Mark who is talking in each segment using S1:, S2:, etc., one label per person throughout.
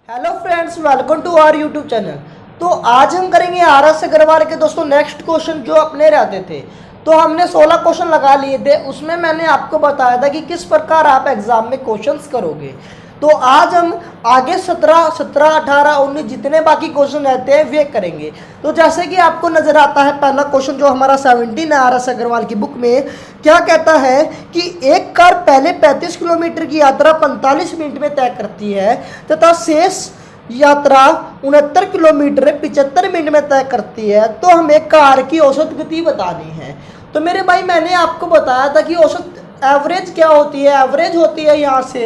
S1: Hello friends, welcome to our YouTube channel. तो आज हम करेंगे RS अग्रवाल के दोस्तों नेक्स्ट क्वेश्चन जो अपने रहते थे। तो हमने 16 क्वेश्चन लगा लिए थे, उसमें मैंने आपको बताया था कि किस प्रकार आप एग्जाम में क्वेश्चंस करोगे। तो आज हम आगे 17, 18, 19 जितने बाकी क्वेश्चन रहते हैं वे करेंगे। तो जैसे कि आपको नजर आता है पहला क्वेश्चन जो हमारा 17 है RS अग्रवाल की बुक में, क्या कहता है कि एक कार पहले 35 किलोमीटर की यात्रा 45 मिनट में तय करती है तथा शेष यात्रा 69 किलोमीटर 75 मिनट में तय करती है, तो हमें कार की औसत गति बतानी है। तो मेरे भाई मैंने आपको बताया था कि औसत एवरेज क्या होती है। एवरेज होती है यहाँ से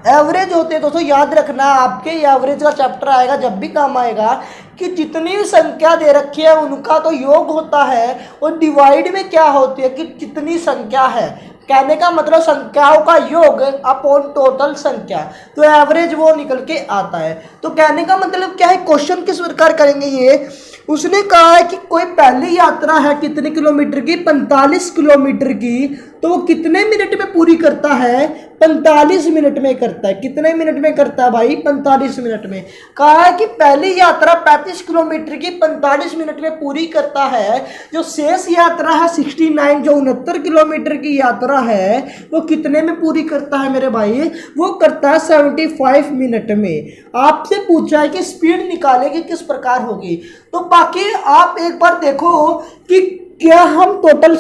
S1: एवरेज होती है दोस्तों, याद रखना आपके एवरेज का चैप्टर आएगा जब भी काम आएगा कि जितनी भी संख्या दे रखी है उनका तो योग होता है और डिवाइड में क्या होती है कि जितनी संख्या है। कहने का मतलब संख्याओं का योग अपॉन टोटल संख्या, तो एवरेज वो निकल के आता है। तो कहने का मतलब क्या है, क्वेश्चन किस प्रकार करेंगे ये। उसने कहा है कि कोई पहली यात्रा है कितने किलोमीटर की, 45 किलोमीटर की, तो वो कितने मिनट में पूरी करता है, 45 मिनट में करता है। कितने मिनट में करता है भाई, 45 मिनट में। कहा है कि पहली यात्रा 35 किलोमीटर की 45 मिनट में पूरी करता है। जो शेष यात्रा है 69, जो 69 किलोमीटर की यात्रा है वो कितने में पूरी करता है मेरे भाई, वो करता है 75 मिनट में। आपसे पूछा है कि स्पीड निकाले कि किस प्रकार होगी। तो बाकी आप एक बार देखो कि क्या हम टोटल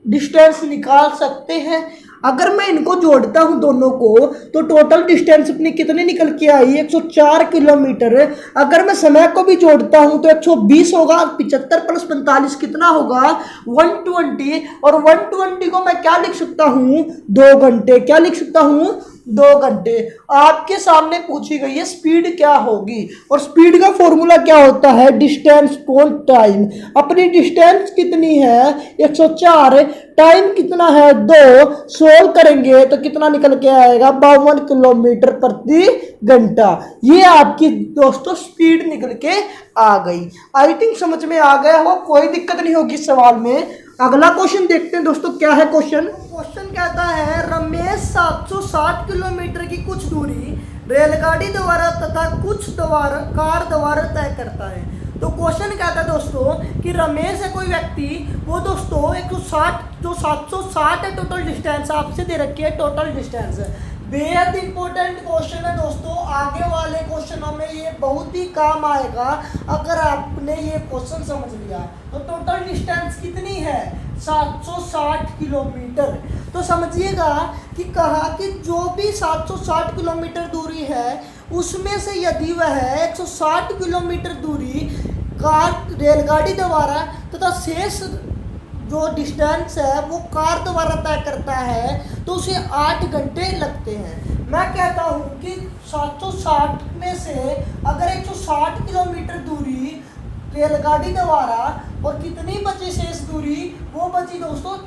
S1: डिस्टेंस निकाल सकते हैं। अगर मैं इनको जोड़ता हूं दोनों को तो टोटल डिस्टेंस अपनी कितनी निकल के आई, 104 किलोमीटर। अगर मैं समय को भी जोड़ता हूं तो 120 होगा, 75 प्लस 45 कितना होगा, 120। और 120 को मैं क्या लिख सकता हूं, 2 घंटे। क्या लिख सकता हूं, 2 घंटे। आपके सामने पूछी गई है स्पीड क्या होगी, और स्पीड का फॉर्मूला क्या होता है, डिस्टेंस अपॉन टाइम। अपनी डिस्टेंस कितनी है, 104, टाइम कितना है 2, सोल्व करेंगे तो कितना निकल के आएगा, 52 किलोमीटर प्रति घंटा। ये आपकी दोस्तों स्पीड निकल के आ गई। आई थिंक समझ में आ गया हो, कोई दिक्कत नहीं होगी सवाल में। अगला क्वेश्चन देखते हैं दोस्तों, क्या है क्वेश्चन। क्वेश्चन कहता है रमेश 760 किलोमीटर की कुछ दूरी रेलगाड़ी द्वारा तथा कुछ कार द्वारा तय करता है। तो क्वेश्चन कहता है दोस्तों कि रमेश है कोई व्यक्ति, वो दोस्तों 160 जो 760 है टोटल डिस्टेंस आपसे दे रखी है, टोटल डिस्टेंस। बेहद इंपॉर्टेंट क्वेश्चन है दोस्तों, आगे वाले क्वेश्चनों में ये बहुत ही काम आएगा अगर आपने ये क्वेश्चन समझ लिया। तो टोटल डिस्टेंस कितनी है, 760 किलोमीटर। तो समझिएगा कि कहा कि जो भी 760 किलोमीटर दूरी है उसमें से यदि वह 160 किलोमीटर दूरी कार रेलगाड़ी द्वारा तथा शेष जो डिस्टेंस है वो कार द्वारा तय करता है तो उसे 8 घंटे लगते हैं। मैं कहता हूँ कि 760 में से अगर 160 किलोमीटर दूरी रेलगाड़ी द्वारा और कितनी बची शेष दूरी, वो बची दोस्तों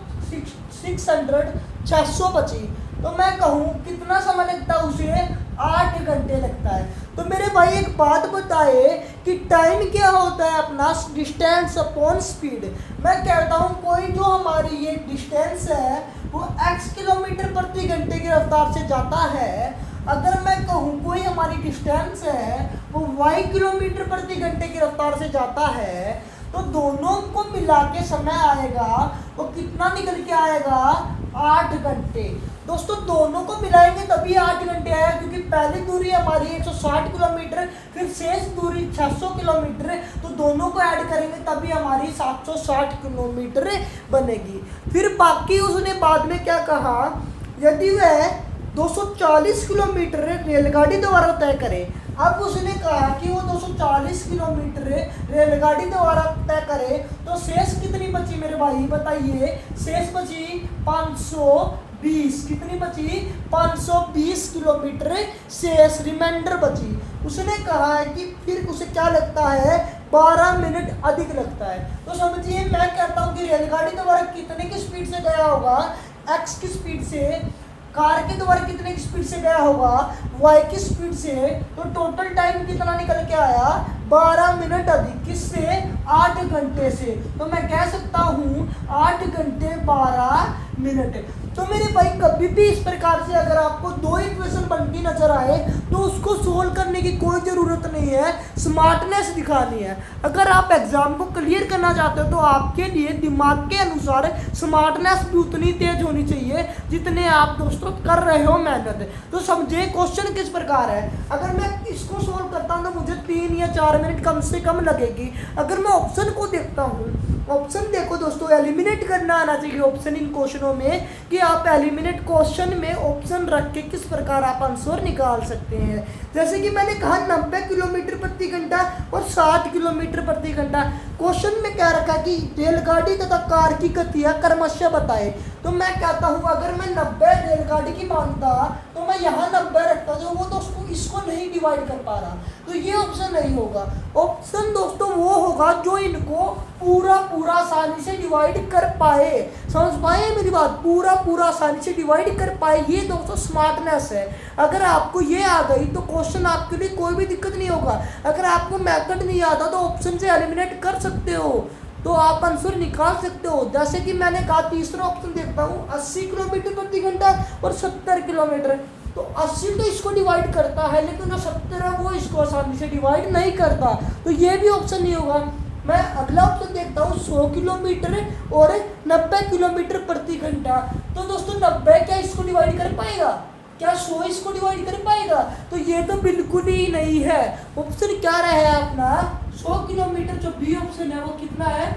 S1: 600 बची। तो मैं कहूँ कितना समय लगता है उसे, 8 घंटे लगता है। तो मेरे भाई एक बात बताए कि टाइम क्या होता है अपना, डिस्टेंस अपॉन स्पीड। मैं कहता हूँ कोई जो हमारी ये डिस्टेंस है वो x किलोमीटर प्रति घंटे की रफ्तार से जाता है। अगर मैं कहूँ कोई हमारी डिस्टेंस है वो y किलोमीटर प्रति घंटे की रफ्तार से जाता है, तो दोनों को मिला के समय आएगा वो कितना निकल के आएगा, 8 घंटे। दोस्तों दोनों को मिलाएंगे तभी 8 घंटे आएगा, क्योंकि पहली दूरी हमारी 160 किलोमीटर, फिर शेष दूरी 600 किलोमीटर, तो दोनों को ऐड करेंगे तभी हमारी 760 किलोमीटर बनेगी। फिर बाकी उसने बाद में क्या कहा, यदि वह 240 किलोमीटर रेलगाड़ी द्वारा तय करे। अब उसने कहा कि वो 240 किलोमीटर रेलगाड़ी द्वारा तय करे तो शेष कितनी बची मेरे भाई बताइए, शेष बची 520। कितनी बची, 520 किलोमीटर शेष रिमाइंडर बची। उसने कहा है कि फिर उसे क्या लगता है, 12 मिनट अधिक लगता है। तो समझिए मैं कहता हूँ कि रेलगाड़ी द्वारा कितने की स्पीड से गया होगा, x की स्पीड से, कार के द्वारा कितने की स्पीड से गया होगा, y की स्पीड से। तो टोटल टाइम कितना निकल के आया, 12 मिनट अधिक, किससे, 8 घंटे से। तो मैं कह सकता हूँ 8 घंटे 12 मिनट। तो मेरे भाई कभी भी इस प्रकार से अगर आपको दो इक्वेशन बनती नजर आए तो उसको सोल्व करने की कोई ज़रूरत नहीं है, स्मार्टनेस दिखानी है। अगर आप एग्ज़ाम को क्लियर करना चाहते हो तो आपके लिए दिमाग के अनुसार स्मार्टनेस भी उतनी तेज होनी चाहिए जितने आप दोस्तों कर रहे हो मेहनत। तो समझे क्वेश्चन किस प्रकार है। अगर मैं इसको सोल्व करता हूँ तो मुझे 3 या 4 मिनट कम से कम लगेगी। अगर मैं ऑप्शन को देखता हूँ, ऑप्शन देखो दोस्तों, एलिमिनेट करना आना चाहिए ऑप्शन इन क्वेश्चनों में, कि आप एलिमिनेट क्वेश्चन में ऑप्शन रख के किस प्रकार आप आंसर निकाल सकते हैं। जैसे कि मैंने कहा 90 किलोमीटर प्रति घंटा और 60 किलोमीटर प्रति घंटा। क्वेश्चन में क्या रखा कि रेलगाड़ी तथा कार की गतियां क्रमशः बताए। तो मैं कहता हूँ अगर मैं 90 रेलगाड़ी की मानता तो मैं यहाँ 90 रखता, जो वो दोस्तों इसको नहीं डिवाइड कर पा रहा, तो ये ऑप्शन नहीं होगा। ऑप्शन दोस्तों वो होगा जो इनको पूरा पूरा आसानी से डिवाइड कर पाए। समझ पाए मेरी बात, पूरा पूरा आसानी से डिवाइड कर पाए, ये दोस्तों स्मार्टनेस है। अगर आपको ये आ गई तो क्वेश्चन आपके लिए कोई भी दिक्कत नहीं होगा। अगर आपको मेथड नहीं आता तो ऑप्शन से एलिमिनेट कर सकते हो, तो आप आंसर निकाल सकते हो। जैसे कि मैंने कहा तीसरा ऑप्शन देखता हूँ 80 किलोमीटर प्रति घंटा और 70 किलोमीटर। तो 80 तो इसको डिवाइड करता है, लेकिन जो 70 है वो इसको आसानी से डिवाइड नहीं करता, तो ये भी ऑप्शन नहीं होगा। मैं अगला ऑप्शन देखता हूँ 100 किलोमीटर और 90 किलोमीटर प्रति घंटा। तो दोस्तों 90 क्या इसको डिवाइड कर पाएगा? क्या 100 इसको डिवाइड कर पाएगा? तो ये तो बिल्कुल ही नहीं है। ऑप्शन क्या रहा अपना 100 किलोमीटर, जो बी ऑप्शन है वो कितना है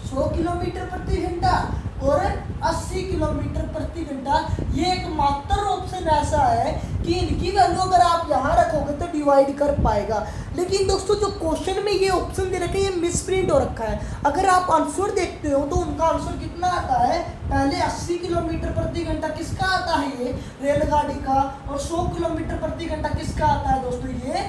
S1: 100 किलोमीटर प्रति घंटा और 80 किलोमीटर प्रति घंटा। ये एकमात्र ऑप्शन ऐसा है कि इनकी वैल्यू अगर आप यहाँ रखोगे तो डिवाइड कर पाएगा। लेकिन दोस्तों जो क्वेश्चन में ये ऑप्शन दे रखे हैं ये मिसप्रिंट हो रखा है। अगर आप आंसर देखते हो तो उनका आंसर कितना आता है, पहले 80 किलोमीटर प्रति घंटा किसका आता है ये रेलगाड़ी का, और 100 किलोमीटर प्रति घंटा किसका आता है दोस्तों ये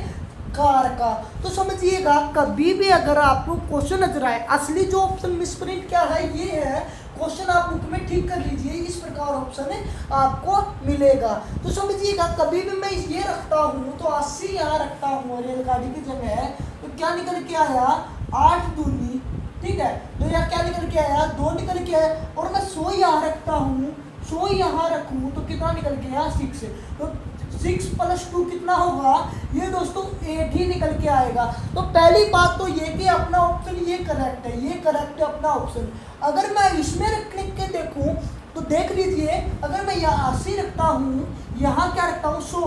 S1: कार का। तो समझिएगा कभी भी अगर आपको क्वेश्चन नजर आए, असली जो ऑप्शन मिसप्रिंट क्या है ये है, क्वेश्चन आप बुक में ठीक कर लीजिए, इस प्रकार ऑप्शन आपको मिलेगा। तो समझिएगा कभी भी मैं ये रखता हूँ तो 80 यहाँ रखता हूँ रेलगाड़ी की जगह, तो क्या निकल के आया 8 दूनी, ठीक है। तो यहाँ क्या निकल के आया 2 निकल के आया, और मैं 100 यहाँ रखता हूँ, 100 यहाँ रखूँ तो कितना निकल के आया 6। तो 6 + 2 कितना होगा, ये दोस्तों 8 ही निकल के आएगा। तो पहली बात तो ये कि अपना ऑप्शन ये करेक्ट है, ये करेक्ट है अपना ऑप्शन। अगर मैं इसमें क्लिक के देखूं तो देख लीजिए, अगर मैं यहाँ 80 रखता हूँ, यहाँ क्या रखता हूँ 100,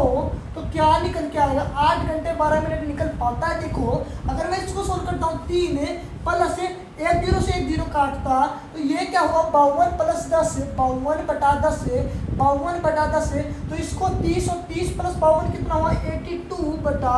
S1: तो क्या निकल के आएगा 8 घंटे 12 मिनट निकल पाता है। देखो अगर मैं इसको सोल्व करता हूँ 3 प्लस 1 0 से 1 0 काटता, तो ये क्या हुआ 52 + 10, 52 बटा 10 है, 52 बटा 10 है। तो इसको 30 और 30 + 52 कितना हुआ 82 बटा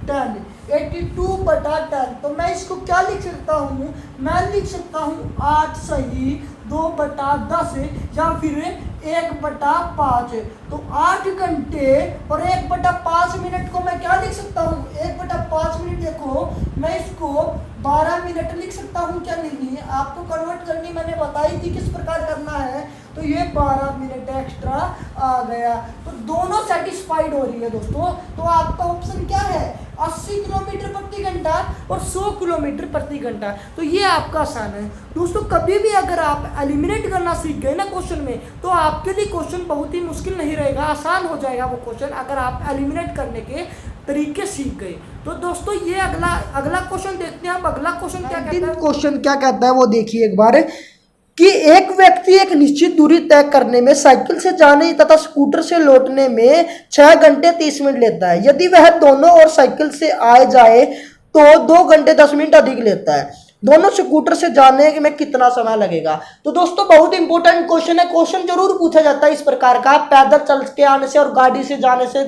S1: 10, 82 बटा 10। तो मैं इसको क्या लिख सकता हूँ, मैं लिख सकता हूँ 8 सही 2 बटा 10 या फिर 1 बटा 5। तो 8 घंटे और 1 बटा 5 मिनट को मैं क्या लिख सकता हूँ 1 बटा 5 मिनट, देखो मैं इसको 12 मिनट लिख सकता हूँ क्या नहीं। आपको कन्वर्ट करनी मैंने बताई थी किस प्रकार करना है, तो ये 12 मिनट एक्स्ट्रा आ गया। तो दोनों सेटिस्फाइड हो रही है दोस्तों। तो आपका ऑप्शन क्या है 80 किलोमीटर प्रति घंटा और 100 किलोमीटर प्रति घंटा। तो ये आपका आसान है दोस्तों। कभी भी अगर आप एलिमिनेट करना सीख गए ना क्वेश्चन में, तो आपके लिए क्वेश्चन बहुत ही मुश्किल नहीं रहेगा, आसान हो जाएगा वो क्वेश्चन अगर आप एलिमिनेट करने के तरीके सीख गए। तो दोस्तों ये अगला क्वेश्चन देखते हैं। अब अगला क्वेश्चन क्या कहता है, क्वेश्चन क्या कहता है वो देखिए एक बार, कि एक व्यक्ति एक निश्चित दूरी तय करने में साइकिल से जाने तथा स्कूटर से लौटने में 6 घंटे 30 मिनट लेता है। यदि वह दोनों और साइकिल से आए जाए तो 2 घंटे 10 मिनट अधिक लेता है। दोनों स्कूटर से जाने में कितना समय लगेगा। तो दोस्तों बहुत इंपॉर्टेंट क्वेश्चन है, क्वेश्चन जरूर पूछा जाता है इस प्रकार का, पैदल चल के आने से और गाड़ी से जाने से।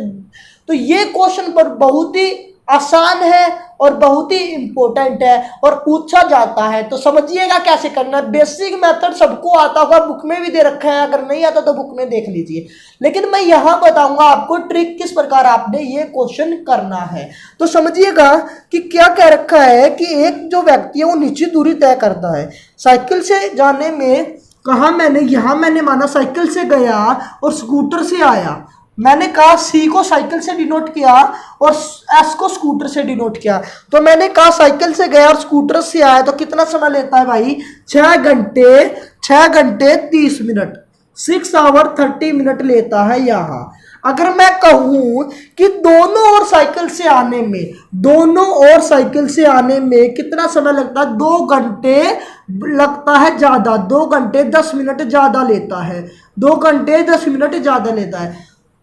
S1: तो ये क्वेश्चन पर बहुत ही आसान है और बहुत ही इंपॉर्टेंट है और पूछा जाता है। तो समझिएगा कैसे करना है। बेसिक मेथड सबको आता होगा, बुक में भी दे रखा है, अगर नहीं आता तो बुक में देख लीजिए। लेकिन मैं यहाँ बताऊंगा आपको ट्रिक किस प्रकार आपने ये क्वेश्चन करना है। तो समझिएगा कि क्या कह रखा है कि एक जो व्यक्ति है वो निश्चित दूरी तय करता है साइकिल से जाने में। कहा मैंने, यहाँ मैंने माना साइकिल से गया और स्कूटर से आया। मैंने कहा सी को साइकिल से डिनोट किया और एस को स्कूटर से डिनोट किया। तो मैंने कहा साइकिल से गया और स्कूटर से आया तो कितना समय लेता है भाई 6 घंटे 30 मिनट, 6 आवर 30 मिनट लेता है यहाँ। अगर मैं कहूं कि दोनों ओर साइकिल से आने में कितना समय लगता है, 2 घंटे लगता है ज्यादा, 2 घंटे 10 मिनट ज्यादा लेता है, 2 घंटे 10 मिनट ज्यादा लेता है।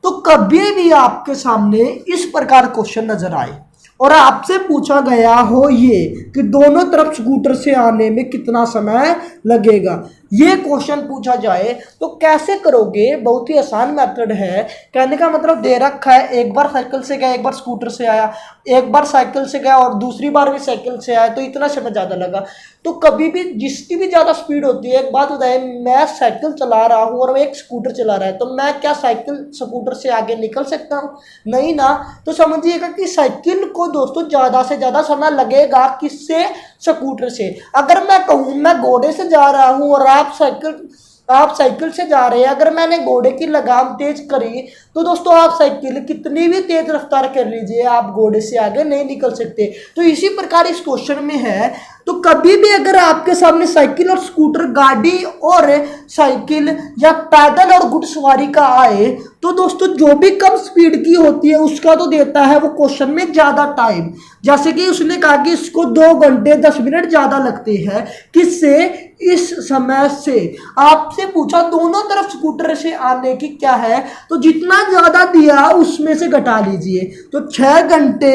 S1: तो कभी भी आपके सामने इस प्रकार क्वेश्चन नजर आए और आपसे पूछा गया हो ये कि दोनों तरफ स्कूटर से आने में कितना समय लगेगा, ये क्वेश्चन पूछा जाए तो कैसे करोगे? बहुत ही आसान मेथड है। कहने का मतलब दे रखा है, एक बार साइकिल से गया, एक बार स्कूटर से आया, एक बार साइकिल से गया और दूसरी बार भी साइकिल से आया, तो इतना समय ज़्यादा लगा। तो कभी भी जिसकी भी ज़्यादा स्पीड होती है, एक बात बताए, मैं साइकिल चला रहा हूँ और एक स्कूटर चला रहा है, तो मैं क्या साइकिल स्कूटर से आगे निकल सकता हूँ? नहीं ना। तो समझिएगा कि साइकिल को दोस्तों ज़्यादा से ज़्यादा समय लगेगा किससे? स्कूटर से। अगर मैं कहूँ मैं घोड़े से जा रहा हूँ और आप साइकिल से जा रहे हैं, अगर मैंने घोड़े की लगाम तेज करी तो दोस्तों आप साइकिल कितनी भी तेज रफ्तार कर लीजिए, आप घोड़े से आगे नहीं निकल सकते। तो इसी प्रकार इस क्वेश्चन में है। तो कभी भी अगर आपके सामने साइकिल और स्कूटर, गाड़ी और साइकिल या पैदल और घुड़सवारी का आए, तो दोस्तों जो भी कम स्पीड की होती है उसका तो देता है वो क्वेश्चन में ज्यादा टाइम। जैसे कि उसने कहा कि इसको 2 घंटे 10 मिनट ज्यादा लगते हैं, किससे? इस समय से। आपसे पूछा दोनों तरफ स्कूटर से आने की क्या है, तो जितना ज्यादा दिया उसमें से घटा लीजिए। तो 6 घंटे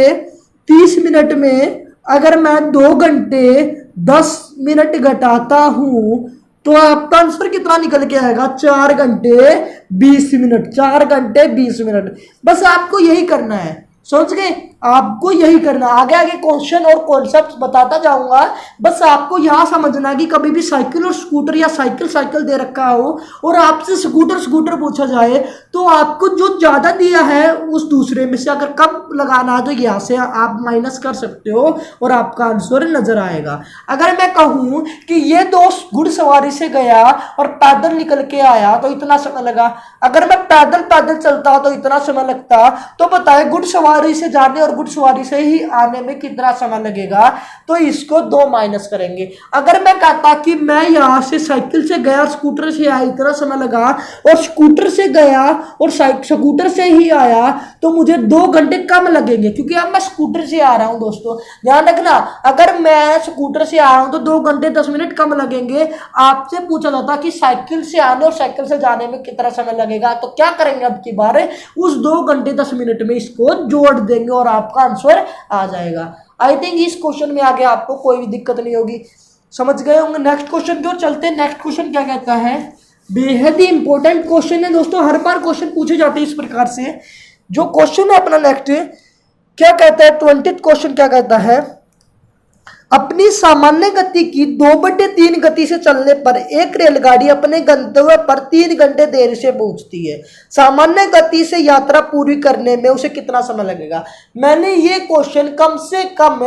S1: 30 मिनट में अगर मैं 2 घंटे 10 मिनट घटाता हूं तो आपका आंसर कितना निकल के आएगा? 4 घंटे 20 मिनट। 4 घंटे 20 मिनट। बस आपको यही करना है, समझ गए? आपको यही करना। आगे आगे क्वेश्चन और कॉन्सेप्ट बताता जाऊंगा, बस आपको यहां समझना है कि कभी भी साइकिल और स्कूटर या साइकिल दे रखा हो और आपसे स्कूटर पूछा जाए तो आपको जो ज्यादा दिया है उस दूसरे में से अगर कम लगाना है तो यहां से आप माइनस कर सकते हो और आपका आंसर नजर आएगा। अगर मैं कहूं कि ये दोस्त घुड़सवारी से गया और पैदल निकल के आया तो इतना समय लगा, अगर मैं पैदल चलता तो इतना समय लगता, तो बताए घुड़सवारी से जाने और घुड़सवारी से ही आने में कितना समय लगेगा? तो इसको 2 माइनस करेंगे। अगर मैं कहता कि मैं यहां से साइकिल से गया, स्कूटर से आया, इतना समय लगा, और स्कूटर से गया और स्कूटर से ही आया तो मुझे 2 घंटे कम लगेंगे, क्योंकि अब मैं स्कूटर से आ रहा हूं। दोस्तों ध्यान रखना, अगर मैं स्कूटर से आ रहा हूं तो 2 घंटे 10 मिनट कम लगेंगे। आपसे पूछा जाता कि साइकिल से आने और साइकिल से जाने में कितना समय लगेगा, तो क्या करेंगे अब की बार? उस 2 घंटे 10 मिनट में इसको जोड़ देंगे और आपका आंसर आ जाएगा। आई थिंक इस क्वेश्चन में आगे आपको कोई भी दिक्कत नहीं होगी, समझ गए होंगे। नेक्स्ट क्वेश्चन की ओर चलते हैं। नेक्स्ट क्वेश्चन क्या कहता है? बेहद ही इंपॉर्टेंट क्वेश्चन है दोस्तों, हर बार क्वेश्चन पूछे जाते हैं इस प्रकार से। जो क्वेश्चन है अपना नेक्स्ट क्या कहता है? 20th क्वेश्चन क्या कहता है? अपनी सामान्य गति की 2/3 गति से चलने पर एक रेलगाड़ी अपने गंतव्य पर 3 घंटे देर से पहुंचती है। सामान्य गति से यात्रा पूरी करने में उसे कितना समय लगेगा? मैंने ये क्वेश्चन कम से कम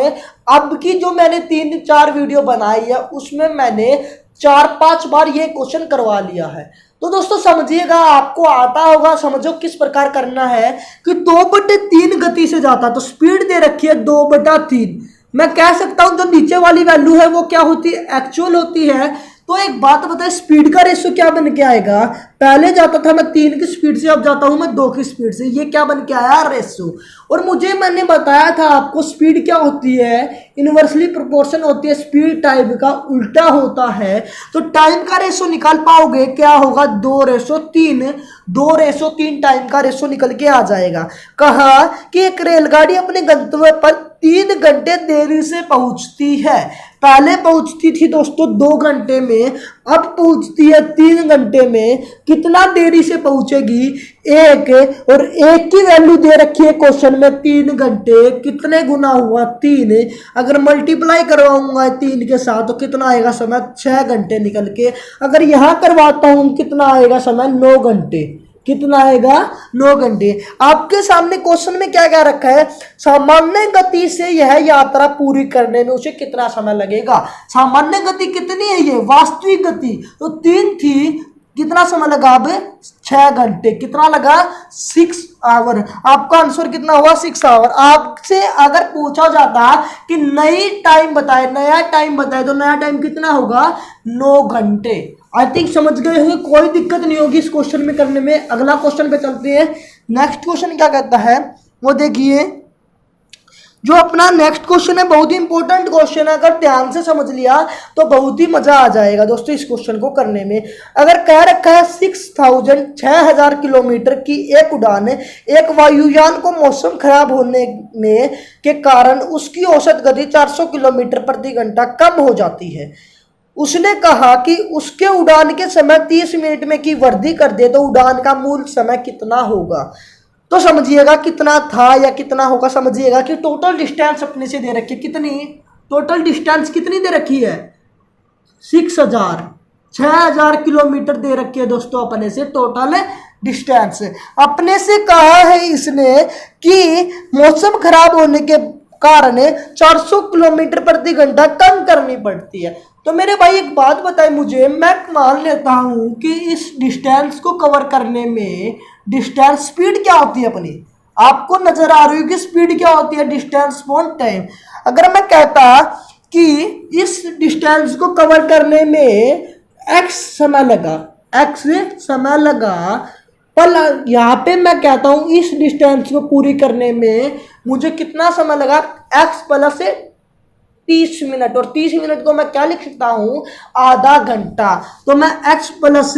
S1: अब की जो मैंने 3-4 वीडियो बनाई है उसमें मैंने 4-5 बार ये क्वेश्चन करवा लिया है। तो दोस्तों समझिएगा, आपको आता होगा, समझो किस प्रकार करना है कि 2/3 गति से जाता, तो स्पीड दे रखी है 2/3। मैं कह सकता हूं जो नीचे वाली वैल्यू है वो क्या होती है? एक्चुअल होती है। तो एक बात बताए, स्पीड का रेशियो क्या बन के आएगा? पहले जाता था मैं 3 की स्पीड से, अब जाता हूं मैं 2 की स्पीड से। ये क्या बन के आया? रेशियो। और मैंने बताया था आपको स्पीड क्या होती है? इनवर्सली प्रोपोर्शन होती है, स्पीड टाइम का उल्टा होता है। तो टाइम का रेशियो निकाल पाओगे, क्या होगा? 2:3। 2:3 टाइम का रेशियो निकल के आ जाएगा। कहा कि एक रेलगाड़ी अपने गंतव्य पर 3 घंटे देरी से पहुंचती है। पहले पहुंचती थी दोस्तों 2 घंटे में, अब पहुंचती है 3 घंटे में। कितना देरी से पहुंचेगी? 1, और 1 की वैल्यू दे रखी है क्वेश्चन में 3 घंटे। कितने गुना हुआ? 3। अगर मल्टीप्लाई करवाऊंगा 3 के साथ तो कितना आएगा समय? 6 घंटे निकल के। अगर यहां करवाता हूं कितना आएगा समय? 9 घंटे। कितना आएगा? 9 घंटे। आपके सामने क्वेश्चन में क्या क्या रखा है? सामान्य गति से यह यात्रा पूरी करने में उसे कितना समय लगेगा? सामान्य गति कितनी है? ये वास्तविक गति तो 3 थी, कितना समय लगा? अब 6 घंटे। कितना लगा? 6 आवर। आपका आंसर कितना हुआ? 6 आवर। आपसे अगर पूछा जाता कि नया टाइम बताए तो नया टाइम कितना होगा? 9 घंटे। आई थिंक समझ गए होंगे, कोई दिक्कत नहीं होगी इस क्वेश्चन में करने में। अगला क्वेश्चन पे चलते हैं। नेक्स्ट क्वेश्चन क्या कहता है वो देखिए। जो अपना नेक्स्ट क्वेश्चन है बहुत ही इंपॉर्टेंट क्वेश्चन है, अगर ध्यान से समझ लिया तो बहुत ही मजा आ जाएगा दोस्तों इस क्वेश्चन को करने में। अगर कह रखा है 6000 किलोमीटर की एक उड़ान एक वायुयान को मौसम खराब होने में के कारण उसकी औसत गति 400 किलोमीटर प्रति घंटा कम हो जाती है। उसने कहा कि उसके उड़ान के समय 30 मिनट में की वृद्धि कर दे तो उड़ान का मूल समय कितना होगा। तो समझिएगा कितना था या कितना होगा, समझिएगा कि टोटल डिस्टेंस अपने से दे रखी है कितनी, टोटल डिस्टेंस कितनी दे रखी है 6000 किलोमीटर दे रखी है दोस्तों अपने से टोटल डिस्टेंस। अपने से कहा है इसने कि मौसम खराब होने के कारण 400 किलोमीटर प्रति घंटा कम करनी पड़ती है। तो मेरे भाई एक बात बताए मुझे, मैं मान लेता हूं कि इस डिस्टेंस को कवर करने में डिस्टेंस स्पीड क्या होती है अपनी, आपको नजर आ रही है कि स्पीड क्या होती है डिस्टेंस अपॉन टाइम। अगर मैं कहता कि इस डिस्टेंस को कवर करने में x समय लगा पर यहाँ पे मैं कहता हूँ इस डिस्टेंस को पूरी करने में मुझे कितना समय लगा x प्लस 30 मिनट, और 30 मिनट को मैं क्या लिख सकता हूँ आधा घंटा। तो मैं x प्लस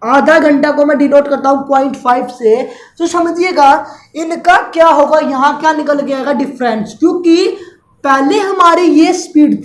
S1: आधा घंटा को मैं डिनोट करता हूँ 0.5 से। तो समझिएगा इनका क्या होगा, यहाँ क्या निकल के आएगा डिफरेंस, क्योंकि पहले हमारी ये स्पीड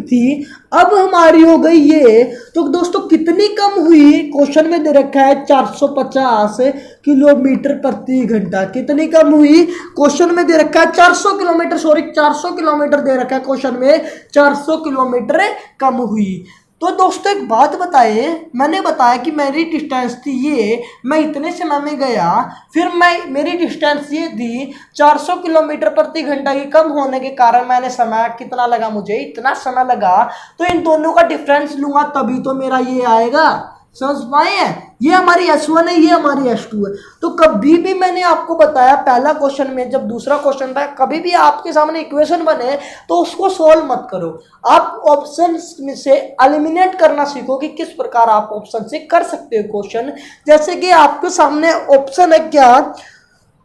S1: थी अब हमारी हो गई ये। तो दोस्तों कितनी कम हुई, क्वेश्चन में दे रखा है 450 किलोमीटर प्रति घंटा, कितनी कम हुई क्वेश्चन में दे रखा है 400 किलोमीटर दे रखा है क्वेश्चन में, 400 किलोमीटर कम हुई। तो दोस्तों एक बात बताए, मैंने बताया कि मेरी डिस्टेंस थी ये, मैं इतने समय में गया, फिर मेरी डिस्टेंस ये थी 400 किलोमीटर प्रति घंटा की कम होने के कारण मैंने समय कितना लगा, मुझे इतना समय लगा। तो इन दोनों का डिफरेंस लूंगा तभी तो मेरा ये आएगा, समझ पाए हैं। ये हमारी S1 है, ये हमारी S2 है। तो कभी भी मैंने आपको बताया पहला क्वेश्चन में, जब दूसरा क्वेश्चन था, कभी भी आपके सामने इक्वेशन बने तो उसको सोल्व मत करो, आप ऑप्शन में से एलिमिनेट करना सीखो कि किस प्रकार आप ऑप्शन से कर सकते हो क्वेश्चन। जैसे कि आपके सामने ऑप्शन है क्या,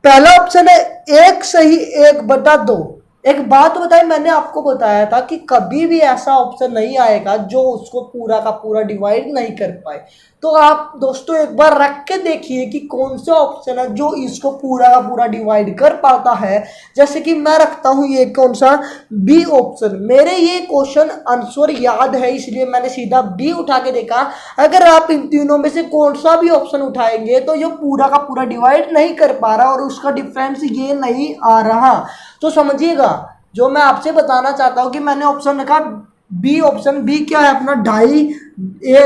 S1: पहला ऑप्शन है 1 सही 1/2। एक बात बताई, मैंने आपको बताया था कि कभी भी ऐसा ऑप्शन नहीं आएगा जो उसको पूरा का पूरा डिवाइड नहीं कर पाए। तो आप दोस्तों एक बार रख के देखिए कि कौन सा ऑप्शन है जो इसको पूरा का पूरा डिवाइड कर पाता है। जैसे कि मैं रखता हूं ये कौन सा बी ऑप्शन, मेरे ये क्वेश्चन आंसर याद है इसलिए मैंने सीधा बी उठा के देखा। अगर आप इन तीनों में से कौन सा भी ऑप्शन उठाएंगे तो ये पूरा का पूरा डिवाइड नहीं कर पा रहा और उसका डिफरेंस ये नहीं आ रहा। तो समझिएगा जो मैं आपसे बताना चाहता हूं कि मैंने ऑप्शन रखा बी, ऑप्शन बी क्या है अपना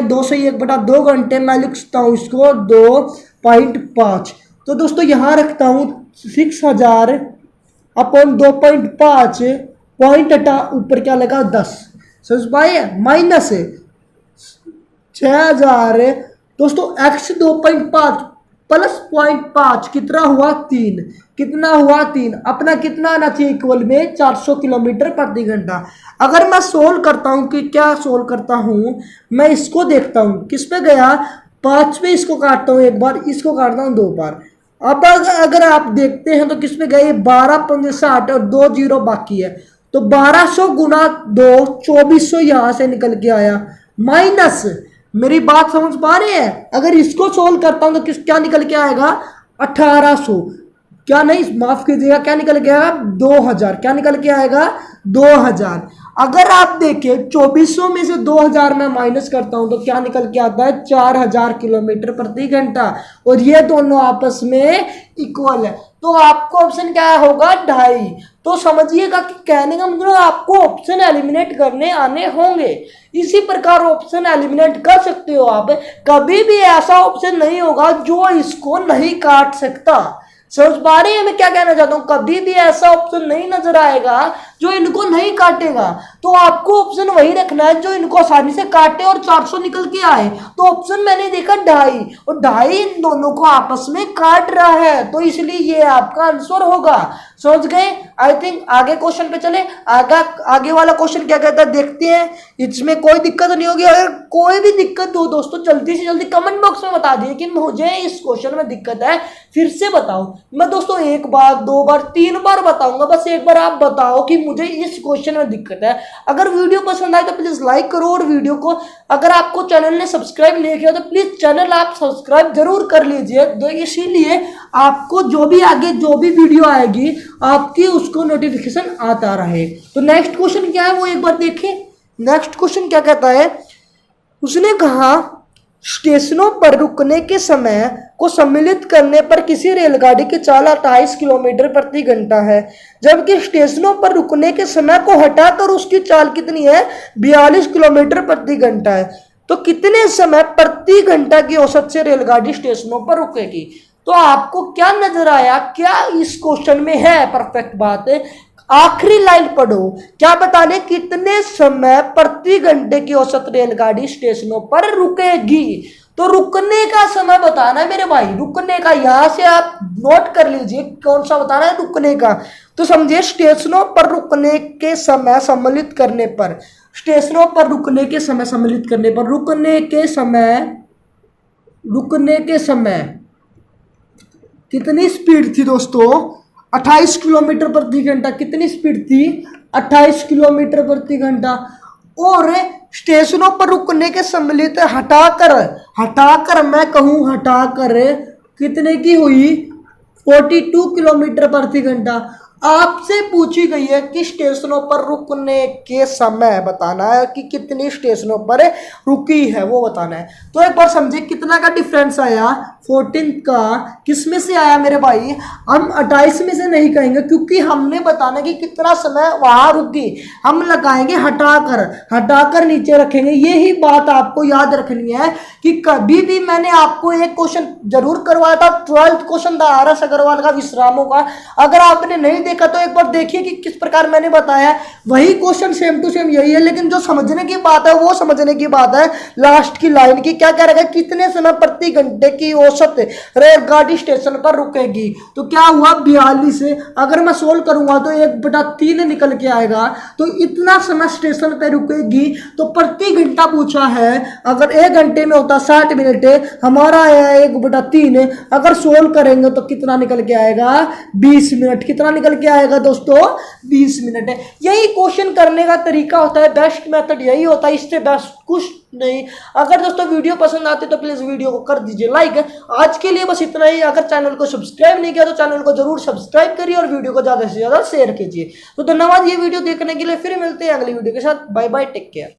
S1: 2 से 1/2 घंटे, मैं लिख सकता हूँ इसको 2.5। तो दोस्तों यहाँ रखता हूँ 6000 अपन 2.5 पॉइंट हटा ऊपर क्या लगा 10, समझ पाए, माइनस 6000 दोस्तों x 2.5 प्लस 0.5 कितना हुआ 3, कितना हुआ 3, अपना कितना आना चाहिए इक्वल में 400 किलोमीटर प्रति घंटा। अगर मैं सोल्व करता हूं कि क्या सोल्व करता हूं, मैं इसको देखता हूं किस पे गया 5 पे, इसको काटता हूं एक बार, इसको काटता हूं 2 बार। अब अगर आप देखते हैं तो किस पे गए 12 5 60 और 2 0 बाकी है, तो 1200 गुना 2 2400 यहां से निकल के आया, माइनस, मेरी बात समझ पा रहे हैं। अगर इसको सोल्व करता हूं तो क्या निकल के आएगा 1800, क्या नहीं माफ कीजिएगा क्या निकल के आएगा 2000, क्या निकल के आएगा 2000। अगर आप देखें 2400 में से 2000 में माइनस करता हूं तो क्या निकल के आता है 4000 किलोमीटर प्रति घंटा, और ये दोनों आपस में इक्वल है। तो आपको ऑप्शन क्या होगा 2.5। तो समझिएगा कि कहने का मतलब आपको ऑप्शन एलिमिनेट करने आने होंगे, इसी प्रकार ऑप्शन एलिमिनेट कर सकते हो आप। कभी भी ऐसा ऑप्शन नहीं होगा जो इसको नहीं काट सकता, समझ पा रहे हैं मैं क्या कहना चाहता हूं। कभी भी ऐसा ऑप्शन नहीं नजर आएगा जो इनको नहीं काटेगा। तो आपको ऑप्शन वही रखना है जो इनको आसानी से काटे और 400 निकल के आए। तो ऑप्शन मैंने देखा 2.5, और 2.5 इन दोनों को आपस में काट रहा है, तो इसलिए ये आपका आंसर होगा। समझ गए? आई थिंक आगे क्वेश्चन पे चले। आगे वाला क्वेश्चन क्या कहता है देखते हैं। इसमें कोई दिक्कत नहीं होगी। अगर कोई भी दिक्कत हो दोस्तों जल्दी से जल्दी कमेंट बॉक्स में बता दिए कि मुझे इस क्वेश्चन में दिक्कत है, फिर से बताओ। मैं दोस्तों 1 बार 2 बार 3 बार बताऊंगा, बस एक बार आप बताओ कि मुझे इस क्वेश्चन में दिक्कत है। अगर वीडियो पसंद आए तो प्लीज लाइक करो, और वीडियो को अगर आपको चैनल ने सब्सक्राइब नहीं किया तो प्लीज चैनल आप सब्सक्राइब जरूर कर लीजिए। तो इसीलिए आपको जो भी आगे जो भी वीडियो आएगी आपकी उसको नोटिफिकेशन आता रहे। तो नेक्स्ट क्वेश्चन क्या है वो एक बार देखें। नेक्स्ट क्वेश्चन क्या कहता है, उसने कहा स्टेशनों पर रुकने के समय को सम्मिलित करने पर किसी रेलगाड़ी की चाल 28 किलोमीटर प्रति घंटा है, जबकि स्टेशनों पर रुकने के समय को हटाकर उसकी चाल कितनी है, 42 किलोमीटर प्रति घंटा है। तो कितने समय प्रति घंटा की औसत से रेलगाड़ी स्टेशनों पर रुकेगी? तो आपको क्या नजर आया, क्या इस क्वेश्चन में है परफेक्ट बात है? आखिरी लाइन पढ़ो, क्या बताने, कितने समय प्रति घंटे की औसत रेलगाड़ी स्टेशनों पर रुकेगी। तो रुकने का समय बताना है मेरे भाई, रुकने का। यहां से आप नोट कर लीजिए कौन सा बताना है, रुकने का। तो समझिए स्टेशनों पर रुकने के समय सम्मिलित करने पर, स्टेशनों पर रुकने के समय सम्मिलित करने पर, रुकने के समय कितनी स्पीड थी दोस्तों, 28 किलोमीटर प्रति घंटा। कितनी स्पीड थी, 28 किलोमीटर प्रति घंटा। और स्टेशनों पर रुकने के सम्मिलित हटाकर मैं कहूं हटाकर कितने की हुई, 42 किलोमीटर प्रति घंटा। आपसे पूछी गई है कि स्टेशनों पर रुकने के समय बताना है कि कितनी स्टेशनों पर रुकी है वो बताना है। तो एक बार समझे कितना का डिफरेंस आया, 14 का किस में से आया मेरे भाई, हम 28 में से नहीं कहेंगे क्योंकि हमने बताना कि कितना समय वहां रुकी। हम लगाएंगे हटाकर नीचे रखेंगे। यही बात आपको याद रखनी है कि कभी भी मैंने आपको एक क्वेश्चन जरूर करवाया था, 12th क्वेश्चन था आरएस अग्रवाल का विश्रामों का। अगर आपने नहीं देखा तो एक बार देखिए कि किस प्रकार मैंने बताया। वही क्वेश्चन सेम टू सेम यही है, लेकिन जो समझने की बात है वो समझने की बात है लास्ट की लाइन की। क्या कह रहा है, कितने समय प्रति घंटे की औसत रेलगाड़ी स्टेशन पर रुकेगी। तो क्या हुआ, 42। अगर मैं सोल्व करूंगा तो 1/3 निकल के आएगा। तो इतना समय स्टेशन पर रुकेगी। तो प्रति घंटा पूछा है, अगर 1 घंटे में होता 60 मिनट, हमारा आया 1/3। अगर सोल्व करेंगे तो कितना निकल के आएगा, 20 मिनट। कितना निकल के आएगा दोस्तों, 20 मिनट है। यही क्वेश्चन करने का तरीका होता है, बेस्ट मेथड यही होता है, इससे बेस्ट कुछ नहीं। अगर दोस्तों वीडियो पसंद आती तो प्लीज वीडियो को कर दीजिए लाइक। आज के लिए बस इतना ही। अगर चैनल को सब्सक्राइब नहीं किया तो चैनल को जरूर सब्सक्राइब करिए और वीडियो को ज्यादा से ज्यादा शेयर कीजिए। तो धन्यवाद ये वीडियो देखने के लिए। फिर मिलते हैं अगली वीडियो के साथ। Bye bye, take care.